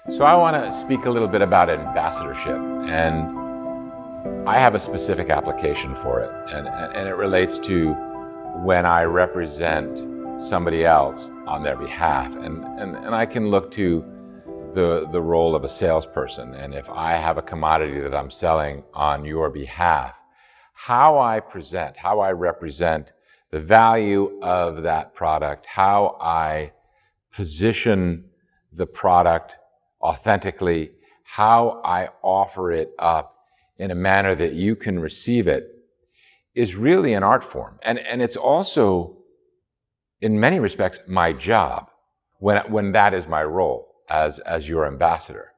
So I want to speak a little bit about ambassadorship, and I have a specific application for it, and it relates to when I represent somebody else on their behalf, and I can look to the role of a salesperson, and if I have a commodity that I'm selling on your behalf, how I present, how I represent the value of that product, how I position the product authentically, how I offer it up in a manner that you can receive it, is really an art form. And it's also, in many respects, my job when that is my role as your ambassador.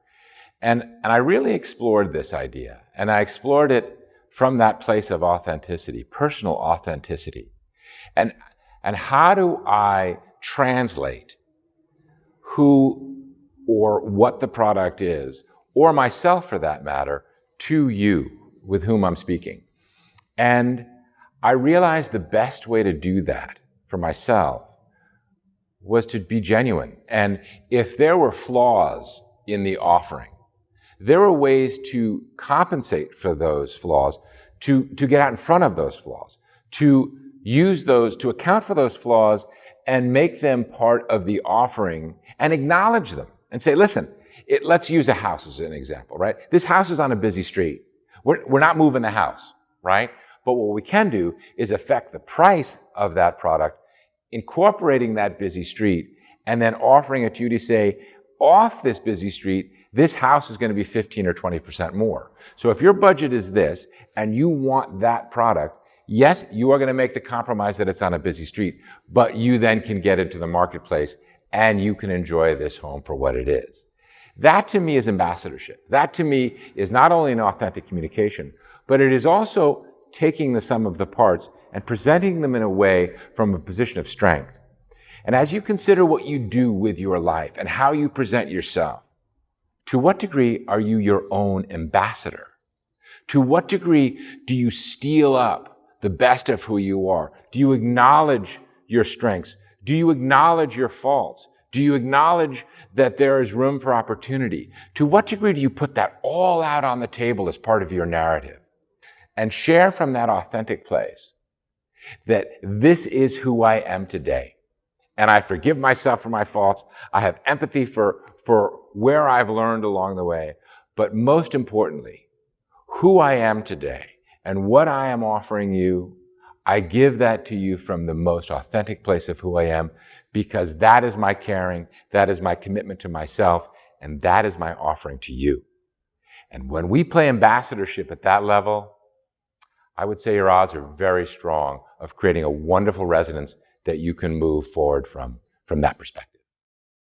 And I really explored this idea, and I explored it from that place of authenticity, personal authenticity. And how do I translate who or what the product is, or myself for that matter, to you with whom I'm speaking? And I realized the best way to do that for myself was to be genuine. And if there were flaws in the offering, there were ways to compensate for those flaws, to get out in front of those flaws, to use those, to account for those flaws and make them part of the offering and acknowledge them and say, listen, let's use a house as an example, right? This house is on a busy street. We're not moving the house, right? But what we can do is affect the price of that product, incorporating that busy street, and then offering it to you to say, off this busy street, this house is going to be 15 or 20% more. So if your budget is this and you want that product, yes, you are going to make the compromise that it's on a busy street, but you then can get into the marketplace and you can enjoy this home for what it is. That to me is ambassadorship. That to me is not only an authentic communication, but it is also taking the sum of the parts and presenting them in a way from a position of strength. And as you consider what you do with your life and how you present yourself, to what degree are you your own ambassador? To what degree do you steal up the best of who you are? Do you acknowledge your strengths? Do you acknowledge your faults? Do you acknowledge that there is room for opportunity? To what degree do you put that all out on the table as part of your narrative and share from that authentic place that this is who I am today? And I forgive myself for my faults. I have empathy for where I've learned along the way. But most importantly, who I am today and what I am offering you, I give that to you from the most authentic place of who I am, because that is my caring, that is my commitment to myself, and that is my offering to you. And when we play ambassadorship at that level, I would say your odds are very strong of creating a wonderful resonance that you can move forward from that perspective.